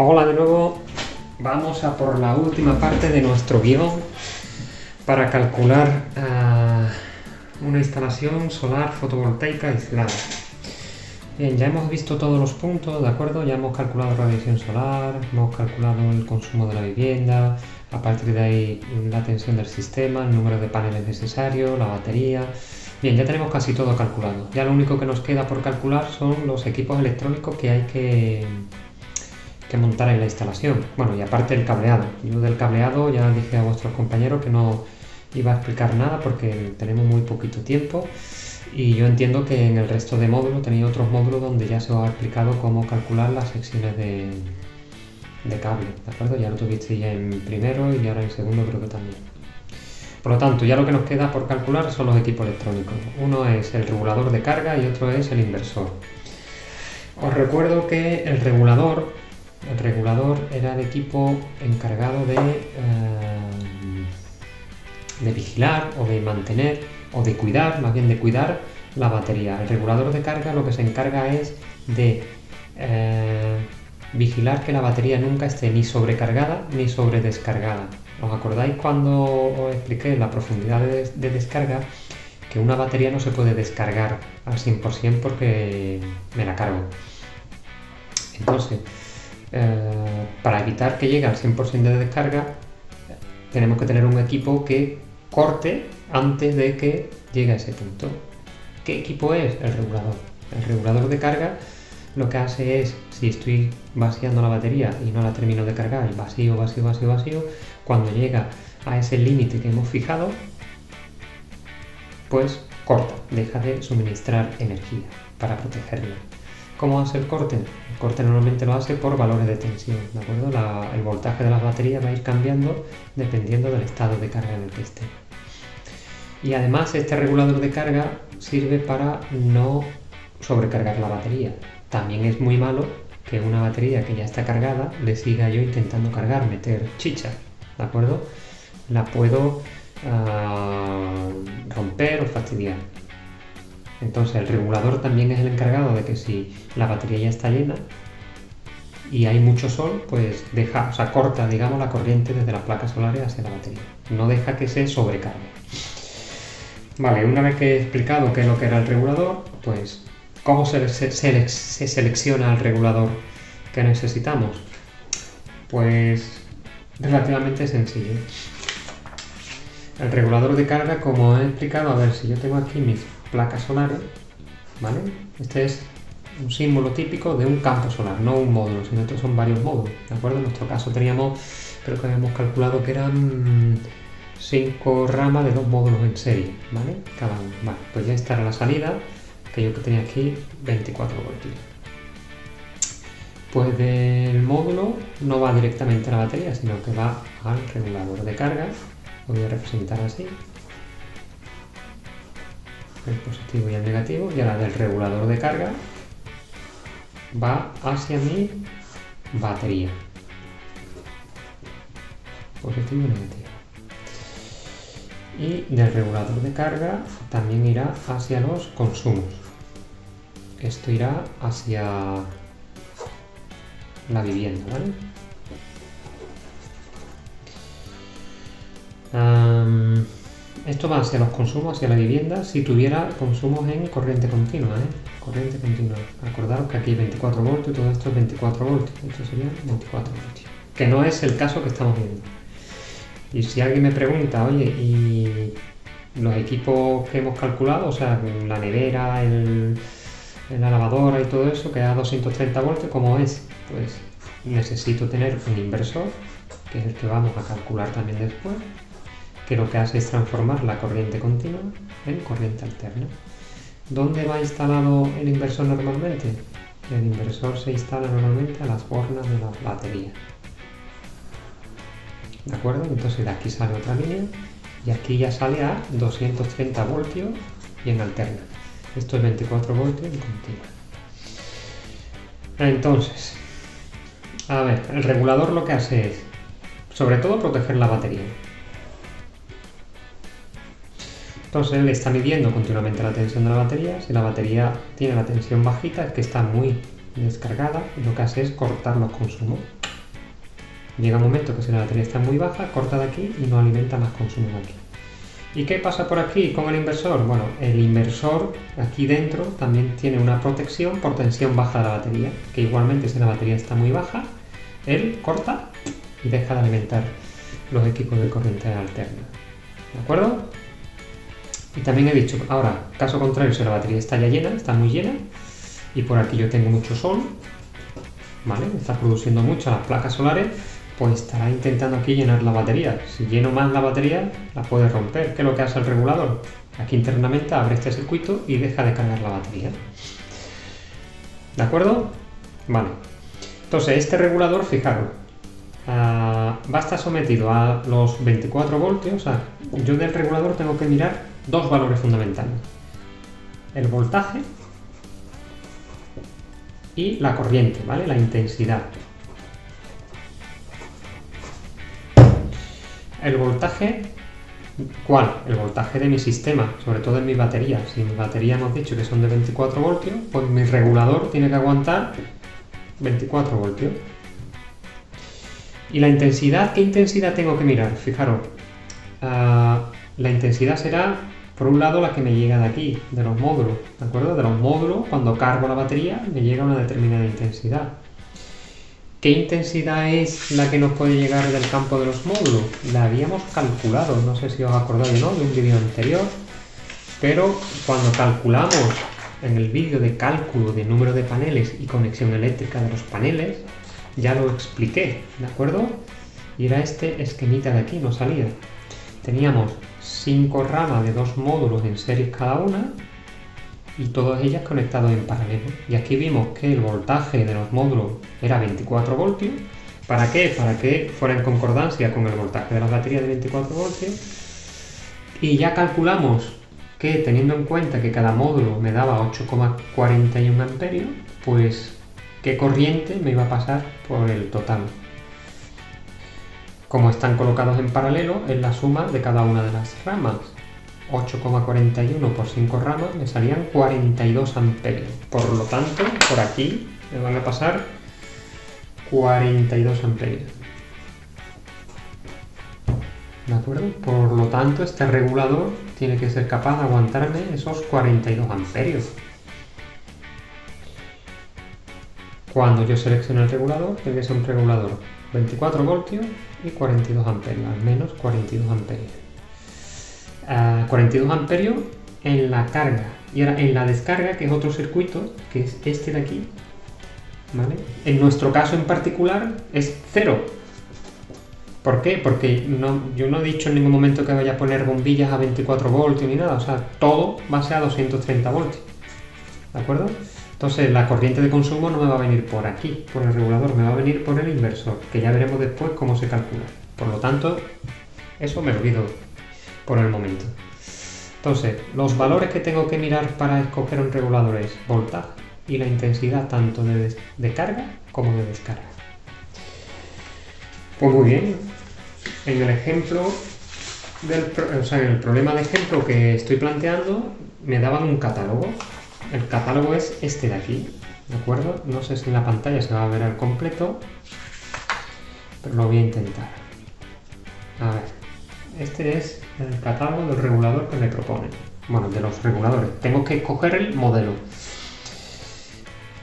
Hola de nuevo, vamos a por la última parte de nuestro guión para calcular una instalación solar fotovoltaica aislada. Bien, ya hemos visto todos los puntos, ¿de acuerdo? Ya hemos calculado radiación solar, hemos calculado el consumo de la vivienda, a partir de ahí la tensión del sistema, el número de paneles necesarios, la batería. Bien, ya tenemos casi todo calculado. Ya lo único que nos queda por calcular son los equipos electrónicos que hay que montar en la instalación. Bueno, y aparte el cableado. Yo del cableado ya dije a vuestros compañeros que no iba a explicar nada porque tenemos muy poquito tiempo. Y yo entiendo que en el resto de módulos tenéis otros módulos donde ya se os ha explicado cómo calcular las secciones de cable, ¿de acuerdo? Ya lo tuvisteis en primero y ahora en segundo creo que también. Por lo tanto, ya lo que nos queda por calcular son los equipos electrónicos. Uno es el regulador de carga y otro es el inversor. Os recuerdo que el regulador era el equipo encargado de vigilar o de mantener o de cuidar, más bien de cuidar la batería. El regulador de carga lo que se encarga es de vigilar que la batería nunca esté ni sobrecargada ni sobredescargada. ¿Os acordáis cuando os expliqué la profundidad de descarga? Que una batería no se puede descargar al 100% porque me la cargo. Entonces, para evitar que llegue al 100% de descarga, tenemos que tener un equipo que corte antes de que llegue a ese punto. ¿Qué equipo es? El regulador. El regulador de carga lo que hace es, si estoy vaciando la batería y no la termino de cargar, vacío, cuando llega a ese límite que hemos fijado, pues corta, deja de suministrar energía para protegerla. ¿Cómo hace el corte? El corte normalmente lo hace por valores de tensión, ¿de acuerdo? El voltaje de las baterías va a ir cambiando dependiendo del estado de carga en el que esté. Y además este regulador de carga sirve para no sobrecargar la batería. También es muy malo que una batería que ya está cargada le siga yo intentando cargar, meter chicha, ¿de acuerdo? La puedo romper o fastidiar. Entonces el regulador también es el encargado de que si la batería ya está llena y hay mucho sol, pues corta, digamos, la corriente desde las placas solares hacia la batería. No deja que se sobrecargue. Vale, una vez que he explicado qué es lo que era el regulador, pues ¿cómo se selecciona el regulador que necesitamos? Pues relativamente sencillo. El regulador de carga, como he explicado, a ver si yo tengo aquí mis placas solares, ¿vale? Este es un símbolo típico de un campo solar, no un módulo, sino estos son varios módulos, ¿de acuerdo? En nuestro caso teníamos, creo que habíamos calculado que eran 5 ramas de 2 módulos en serie, ¿vale? Cada uno. Vale, pues ya está la salida, que yo tenía aquí 24 voltios. Pues del módulo no va directamente a la batería, sino que va al regulador de carga. Lo voy a representar así. El positivo y el negativo, y ahora del regulador de carga va hacia mi batería. Positivo y negativo. Y del regulador de carga también irá hacia los consumos. Esto irá hacia la vivienda, ¿vale? Esto va hacia los consumos, hacia la vivienda, si tuviera consumos en corriente continua, Corriente continua. Acordaros que aquí hay 24 voltios, todo esto es 24 voltios. Esto sería 24 voltios. Que no es el caso que estamos viendo. Y si alguien me pregunta, oye, ¿y los equipos que hemos calculado? O sea, la nevera, la lavadora y todo eso, que da 230 voltios, ¿cómo es? Pues necesito tener un inversor, que es el que vamos a calcular también después, que lo que hace es transformar la corriente continua en corriente alterna. ¿Dónde va instalado el inversor normalmente? El inversor se instala normalmente a las bornas de la batería. ¿De acuerdo? Entonces de aquí sale otra línea y aquí ya sale a 230 voltios y en alterna. Esto es 24 voltios en continua. Entonces, a ver, el regulador lo que hace es, sobre todo, proteger la batería. Entonces él está midiendo continuamente la tensión de la batería. Si la batería tiene la tensión bajita, es que está muy descargada, y lo que hace es cortar los consumos. Llega un momento que si la batería está muy baja, corta de aquí y no alimenta más consumo de aquí. ¿Y qué pasa por aquí con el inversor? Bueno, el inversor aquí dentro también tiene una protección por tensión baja de la batería, que igualmente si la batería está muy baja, él corta y deja de alimentar los equipos de corriente alterna. ¿De acuerdo? Y también he dicho, ahora, caso contrario, si la batería está ya llena, está muy llena, y por aquí yo tengo mucho sol, ¿vale? Está produciendo mucho las placas solares, pues estará intentando aquí llenar la batería. Si lleno más la batería, la puede romper. ¿Qué es lo que hace el regulador? Aquí internamente abre este circuito y deja de cargar la batería. ¿De acuerdo? Vale. Entonces, este regulador, fijaros, va a estar sometido a los 24 voltios. O sea, yo del regulador tengo que mirar dos valores fundamentales. El voltaje y la corriente, ¿vale? La intensidad. El voltaje, ¿cuál? El voltaje de mi sistema, sobre todo en mi batería. Si mi batería hemos dicho que son de 24 voltios, pues mi regulador tiene que aguantar 24 voltios. ¿Y la intensidad? ¿Qué intensidad tengo que mirar? Fijaros, la intensidad será, por un lado, la que me llega de aquí, de los módulos, ¿de acuerdo? De los módulos, cuando cargo la batería, me llega una determinada intensidad. ¿Qué intensidad es la que nos puede llegar del campo de los módulos? La habíamos calculado, no sé si os acordáis, ¿no?, de un vídeo anterior, pero cuando calculamos en el vídeo de cálculo de número de paneles y conexión eléctrica de los paneles, ya lo expliqué, ¿de acuerdo? Y era este esquemita de aquí, nos salía. Teníamos 5 ramas de 2 módulos en serie cada una, y todas ellas conectadas en paralelo. Y aquí vimos que el voltaje de los módulos era 24 voltios. ¿Para qué? Para que fuera en concordancia con el voltaje de la batería de 24 voltios. Y ya calculamos que, teniendo en cuenta que cada módulo me daba 8,41 amperios, pues qué corriente me iba a pasar por el total. Como están colocados en paralelo, es la suma de cada una de las ramas. 8,41 por 5 ramas me salían 42 amperios. Por lo tanto, por aquí me van a pasar 42 amperios. ¿De acuerdo? Por lo tanto, este regulador tiene que ser capaz de aguantarme esos 42 amperios. Cuando yo selecciono el regulador, tiene que ser un regulador 24 voltios y 42 amperios, al menos 42 amperios. 42 amperios en la carga, y ahora en la descarga, que es otro circuito, que es este de aquí, ¿vale? En nuestro caso en particular es 0. ¿Por qué? Porque yo no he dicho en ningún momento que vaya a poner bombillas a 24 voltios ni nada, o sea, todo va a ser a 230 voltios, ¿de acuerdo? Entonces la corriente de consumo no me va a venir por aquí, por el regulador, me va a venir por el inversor, que ya veremos después cómo se calcula. Por lo tanto, eso me olvido por el momento. Entonces, los valores que tengo que mirar para escoger un regulador es voltaje y la intensidad tanto de carga como de descarga. Pues muy bien, en el ejemplo, en el problema de ejemplo que estoy planteando, me daban un catálogo. El catálogo es este de aquí, ¿de acuerdo? No sé si en la pantalla se va a ver al completo, pero lo voy a intentar. A ver. Este es el catálogo del regulador que me proponen. Bueno, de los reguladores. Tengo que escoger el modelo.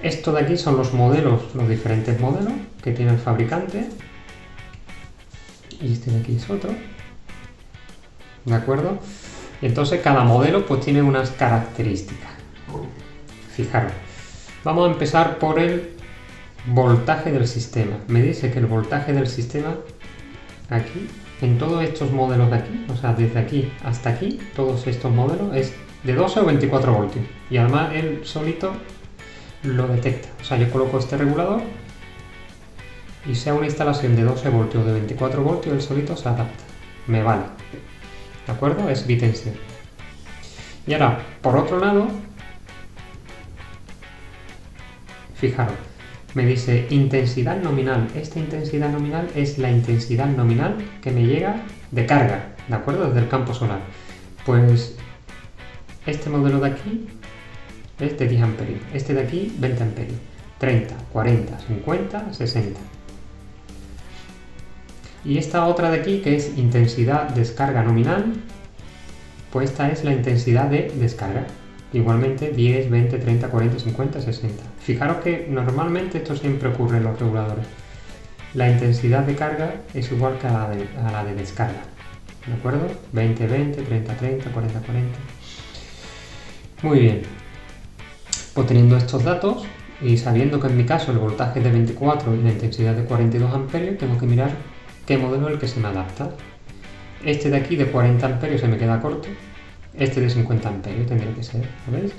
Esto de aquí son los modelos, los diferentes modelos que tiene el fabricante. Y este de aquí es otro. ¿De acuerdo? Y entonces cada modelo pues tiene unas características. Fijaros. Vamos a empezar por el voltaje del sistema. Me dice que el voltaje del sistema aquí, en todos estos modelos de aquí, o sea, desde aquí hasta aquí, todos estos modelos es de 12 o 24 voltios. Y además él solito lo detecta. O sea, yo coloco este regulador y sea una instalación de 12 voltios o de 24 voltios, él solito se adapta. Me vale. ¿De acuerdo? Es bitensión. Y ahora, por otro lado, fijaros, me dice intensidad nominal. Esta intensidad nominal es la intensidad nominal que me llega de carga, ¿de acuerdo? Desde el campo solar. Pues este modelo de aquí es de 10 amperios, este de aquí 20 amperios, 30, 40, 50, 60. Y esta otra de aquí, que es intensidad descarga nominal, pues esta es la intensidad de descarga. Igualmente 10, 20, 30, 40, 50, 60. Fijaros que normalmente esto siempre ocurre en los reguladores. La intensidad de carga es igual que a la de descarga. ¿De acuerdo? 20, 20, 30, 30, 40, 40. Muy bien. Pues teniendo estos datos y sabiendo que en mi caso el voltaje es de 24 y la intensidad de 42 amperios, tengo que mirar qué modelo es el que se me adapta. Este de aquí de 40 amperios se me queda corto. Este de 50 amperios tendría que ser, ¿lo veis?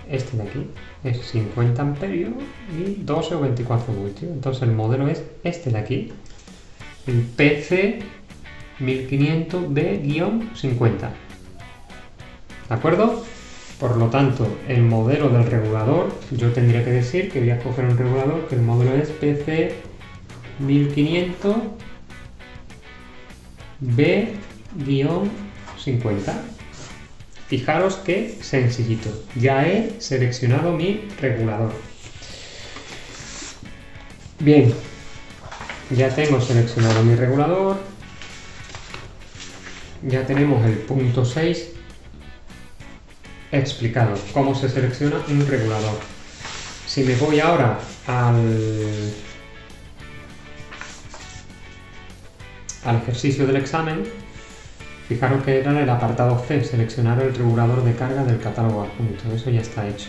Este de aquí es 50 amperios y 12 o 24 voltios. Entonces el modelo es este de aquí, el PC 1500B-50. ¿De acuerdo? Por lo tanto, el modelo del regulador, yo tendría que decir que voy a escoger un regulador que el modelo es PC 1500B-50. Fijaros qué sencillito. Ya he seleccionado mi regulador. Bien, ya tengo seleccionado mi regulador. Ya tenemos el punto 6 explicado, cómo se selecciona un regulador. Si me voy ahora al ejercicio del examen, fijaros que era el apartado C, seleccionar el regulador de carga del catálogo adjunto. Eso ya está hecho.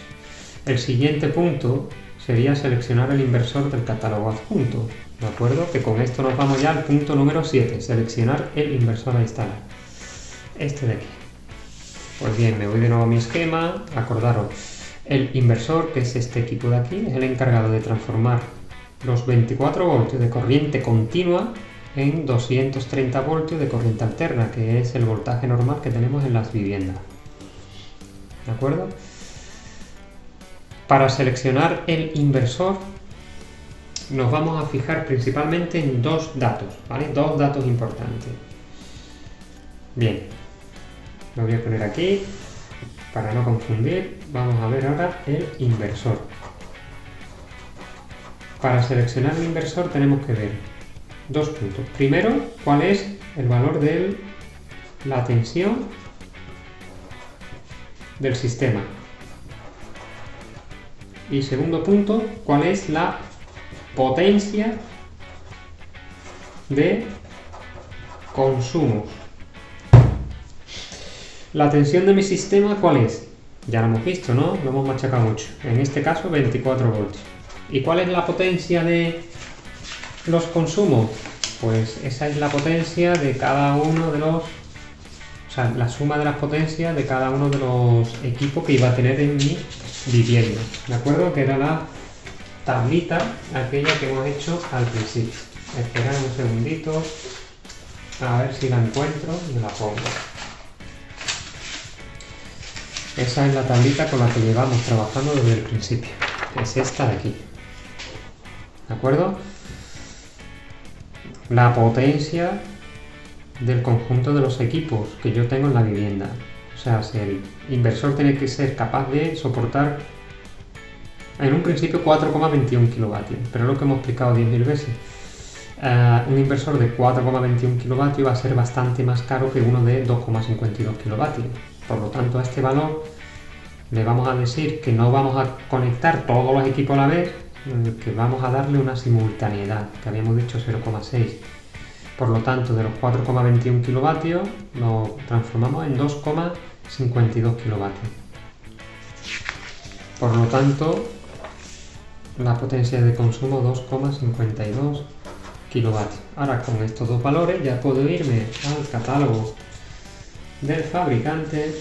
El siguiente punto sería seleccionar el inversor del catálogo adjunto. ¿De acuerdo? Que con esto nos vamos ya al punto número 7, seleccionar el inversor a instalar. Este de aquí. Pues bien, me voy de nuevo a mi esquema. Acordaros, el inversor, que es este equipo de aquí, es el encargado de transformar los 24 voltios de corriente continua en 230 voltios de corriente alterna, que es el voltaje normal que tenemos en las viviendas. ¿De acuerdo? Para seleccionar el inversor nos vamos a fijar principalmente en dos datos, ¿vale? Dos datos importantes. Bien, lo voy a poner aquí para no confundir. Vamos a ver ahora el inversor. Para seleccionar el inversor tenemos que ver dos puntos. Primero, cuál es el valor de la tensión del sistema. Y segundo punto, cuál es la potencia de consumo. La tensión de mi sistema, ¿cuál es? Ya lo hemos visto, ¿no? Lo hemos machacado mucho. En este caso, 24 voltios. ¿Y cuál es la potencia de los consumos? Pues esa es la potencia de cada uno de los... O sea, la suma de las potencias de cada uno de los equipos que iba a tener en mi vivienda. ¿De acuerdo? Que era la tablita, aquella que hemos hecho al principio. Esperad un segundito. A ver si la encuentro y la pongo. Esa es la tablita con la que llevamos trabajando desde el principio. Es esta de aquí. ¿De acuerdo? La potencia del conjunto de los equipos que yo tengo en la vivienda. O sea, si el inversor tiene que ser capaz de soportar en un principio 4,21 kilovatios, pero es lo que hemos explicado 10.000 veces. Un inversor de 4,21 kilovatios va a ser bastante más caro que uno de 2,52 kilovatios. Por lo tanto, a este valor le vamos a decir que no vamos a conectar todos los equipos a la vez, que vamos a darle una simultaneidad, que habíamos dicho 0,6. Por lo tanto, de los 4,21 kilovatios lo transformamos en 2,52 kilovatios. Por lo tanto, la potencia de consumo 2,52 kilovatios. Ahora, con estos dos valores ya puedo irme al catálogo del fabricante.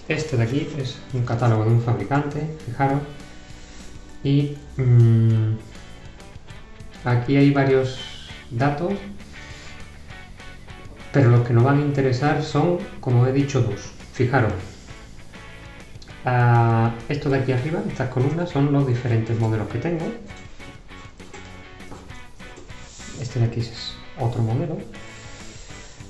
Este de aquí es un catálogo de un fabricante, fijaros. Y aquí hay varios datos, pero los que nos van a interesar son, como he dicho, dos. Fijaros, esto de aquí arriba, estas columnas, son los diferentes modelos que tengo. Este de aquí es otro modelo.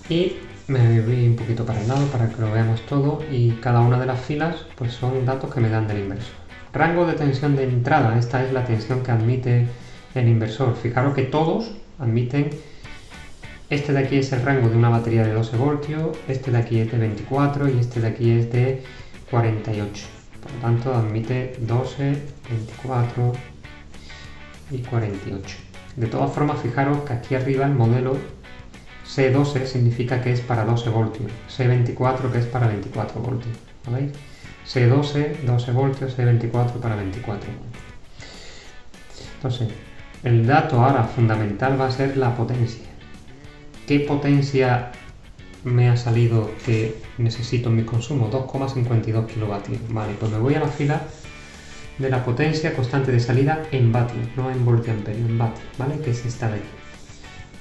Y me voy un poquito para el lado para que lo veamos todo, y cada una de las filas pues son datos que me dan del inversor. Rango de tensión de entrada, esta es la tensión que admite el inversor. Fijaros que todos admiten Este de aquí es el rango de una batería de 12 voltios, este de aquí es de 24 y este de aquí es de 48. Por lo tanto, admite 12, 24 y 48. De todas formas, fijaros que aquí arriba el modelo C12 significa que es para 12 voltios, C24 que es para 24 voltios. ¿Lo veis? C12, 12 voltios, C24 para 24 voltios. Entonces, el dato ahora fundamental va a ser la potencia. ¿Qué potencia me ha salido que necesito en mi consumo? 2,52 kilovatios. Vale, pues me voy a la fila de la potencia constante de salida en vatios, no en voltiamperio, en vatios, ¿vale? Que es esta de aquí.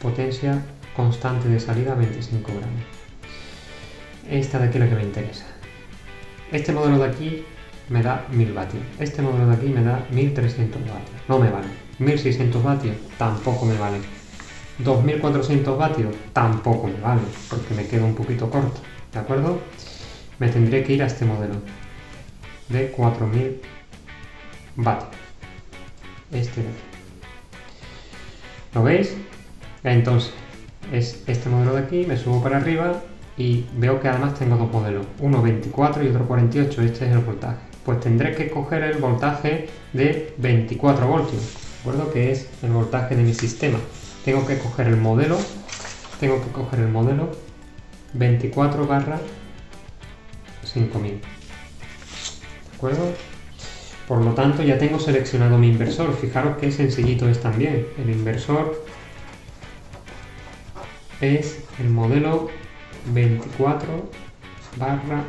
Potencia constante de salida 25 gramos. Esta de aquí es la que me interesa. Este modelo de aquí me da 1000 vatios. Este modelo de aquí me da 1300 vatios. No me vale. 1600 vatios tampoco me vale. 2400 vatios tampoco me vale, porque me quedo un poquito corto, ¿de acuerdo? Me tendré que ir a este modelo de 4000 vatios. Este de aquí. ¿Lo veis? Entonces, es este modelo de aquí, me subo para arriba y veo que además tengo dos modelos, uno 24 y otro 48, este es el voltaje. Pues tendré que coger el voltaje de 24 voltios, ¿de acuerdo? Que es el voltaje de mi sistema. Tengo que coger el modelo 24 barra 5000, ¿de acuerdo? Por lo tanto, ya tengo seleccionado mi inversor. Fijaros qué sencillito es también. El inversor es el modelo 24 barra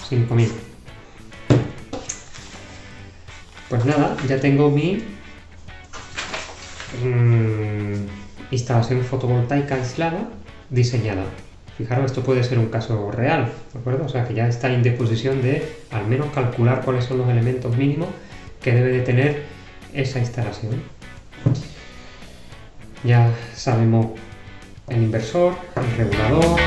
5000. Pues nada, ya tengo mi instalación fotovoltaica aislada diseñada. Fijaros, esto puede ser un caso real, ¿de acuerdo? O sea que ya está en disposición de al menos calcular cuáles son los elementos mínimos que debe de tener esa instalación. Ya sabemos el inversor, el regulador,